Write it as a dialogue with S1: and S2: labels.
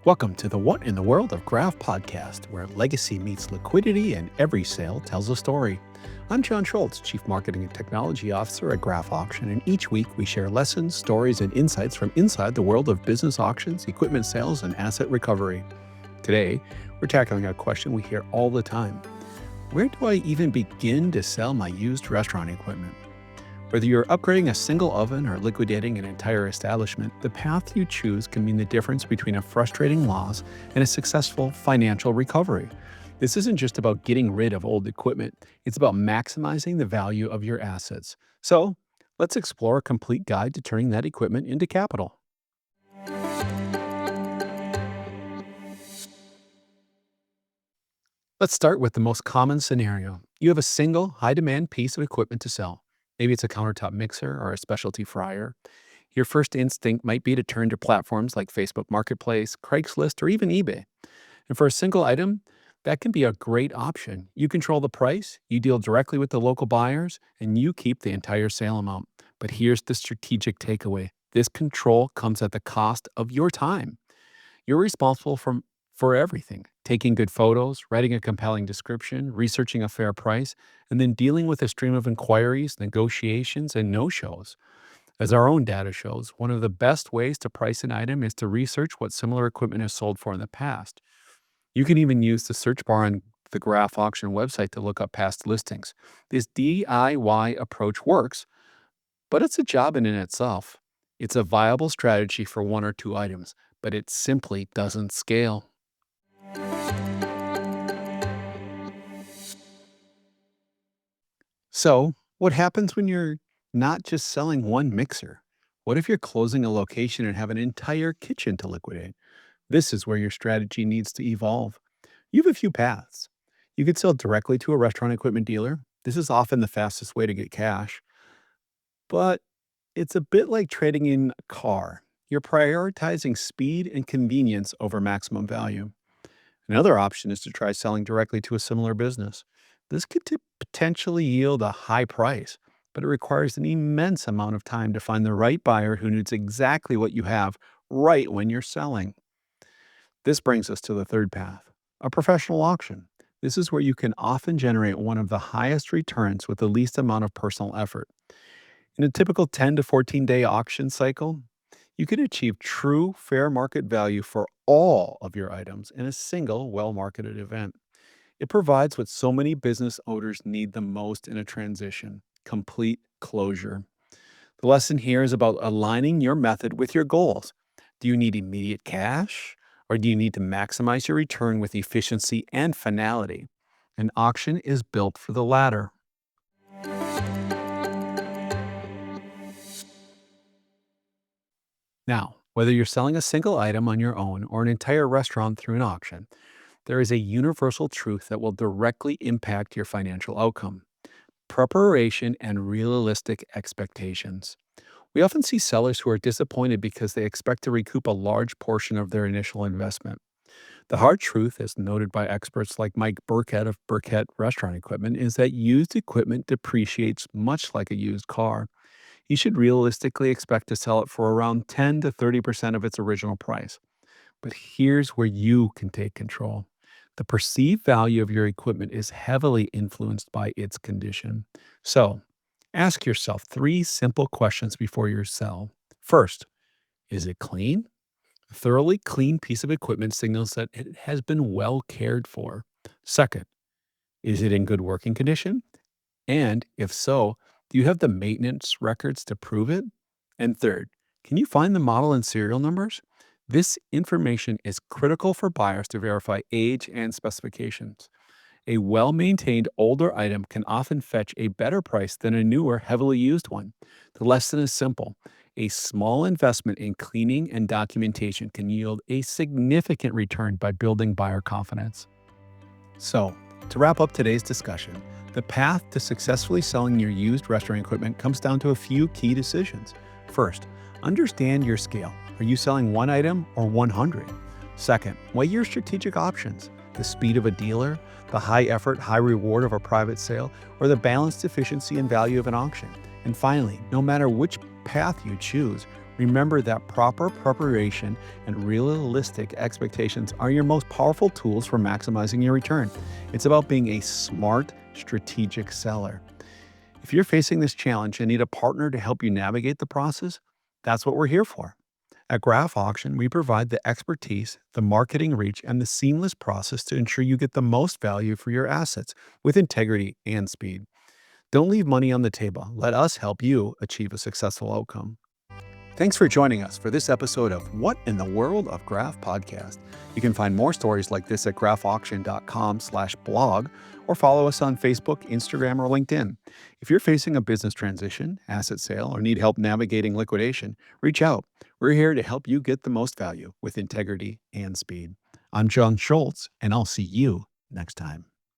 S1: Welcome to the What in the World of Graph podcast, where legacy meets liquidity and every sale tells a story. I'm John Schultz, Chief Marketing and Technology Officer at Graph Auction, and each week we share lessons, stories, and insights from inside the world of business auctions, equipment sales, and asset recovery. Today, we're tackling a question we hear all the time. Where do I even begin to sell my used restaurant equipment? Whether you're upgrading a single oven or liquidating an entire establishment, the path you choose can mean the difference between a frustrating loss and a successful financial recovery. This isn't just about getting rid of old equipment, it's about maximizing the value of your assets. So, let's explore a complete guide to turning that equipment into capital. Let's start with the most common scenario. You have a single, high demand piece of equipment to sell. Maybe it's a countertop mixer or a specialty fryer. Your first instinct might be to turn to platforms like Facebook Marketplace, Craigslist, or even eBay. And for a single item, that can be a great option. You control the price, you deal directly with the local buyers, and you keep the entire sale amount. But here's the strategic takeaway. This control comes at the cost of your time. You're responsible for everything, taking good photos, writing a compelling description, researching a fair price, and then dealing with a stream of inquiries, negotiations, and no-shows. As our own data shows, one of the best ways to price an item is to research what similar equipment has sold for in the past. You can even use the search bar on the Graph Auction website to look up past listings. This DIY approach works, but it's a job in itself. It's a viable strategy for one or two items, but it simply doesn't scale. So, what happens when you're not just selling one mixer? What if you're closing a location and have an entire kitchen to liquidate? This is where your strategy needs to evolve. You have a few paths. You could sell directly to a restaurant equipment dealer. This is often the fastest way to get cash, but it's a bit like trading in a car. You're prioritizing speed and convenience over maximum value. Another option is to try selling directly to a similar business. This could potentially yield a high price, but it requires an immense amount of time to find the right buyer who needs exactly what you have right when you're selling. This brings us to the third path, a professional auction. This is where you can often generate one of the highest returns with the least amount of personal effort. In a typical 10 to 14-day auction cycle, you can achieve true fair market value for all of your items in a single well-marketed event. It provides what so many business owners need the most in a transition: complete closure. The lesson here is about aligning your method with your goals. Do you need immediate cash, or do you need to maximize your return with efficiency and finality? An auction is built for the latter. Now, whether you're selling a single item on your own or an entire restaurant through an auction, there is a universal truth that will directly impact your financial outcome: preparation and realistic expectations. We often see sellers who are disappointed because they expect to recoup a large portion of their initial investment. The hard truth, as noted by experts like Mike Burkett of Burkett Restaurant Equipment, is that used equipment depreciates much like a used car. You should realistically expect to sell it for around 10 to 30% of its original price. But here's where you can take control. The perceived value of your equipment is heavily influenced by its condition. So, ask yourself three simple questions before you sell. First, is it clean? A thoroughly clean piece of equipment signals that it has been well cared for. Second, is it in good working condition? And if so, do you have the maintenance records to prove it? And third, can you find the model and serial numbers? This information is critical for buyers to verify age and specifications. A well maintained older item can often fetch a better price than a newer, heavily used one. The lesson is simple: a small investment in cleaning and documentation can yield a significant return by building buyer confidence. So, to wrap up today's discussion, the path to successfully selling your used restaurant equipment comes down to a few key decisions. First, understand your scale. Are you selling one item or 100? Second, weigh your strategic options: the speed of a dealer, the high effort, high reward of a private sale, or the balanced efficiency and value of an auction. And finally, no matter which path you choose, Remember that proper preparation and realistic expectations are your most powerful tools for maximizing your return. It's about being a smart, strategic seller. If you're facing this challenge and need a partner to help you navigate the process, that's what we're here for. At Graph Auction, we provide the expertise, the marketing reach, and the seamless process to ensure you get the most value for your assets with integrity and speed. Don't leave money on the table. Let us help you achieve a successful outcome. Thanks for joining us for this episode of What in the World of Graph podcast. You can find more stories like this at graphauction.com/blog or follow us on Facebook, Instagram, or LinkedIn. If you're facing a business transition, asset sale, or need help navigating liquidation, reach out. We're here to help you get the most value with integrity and speed. I'm John Schultz, and I'll see you next time.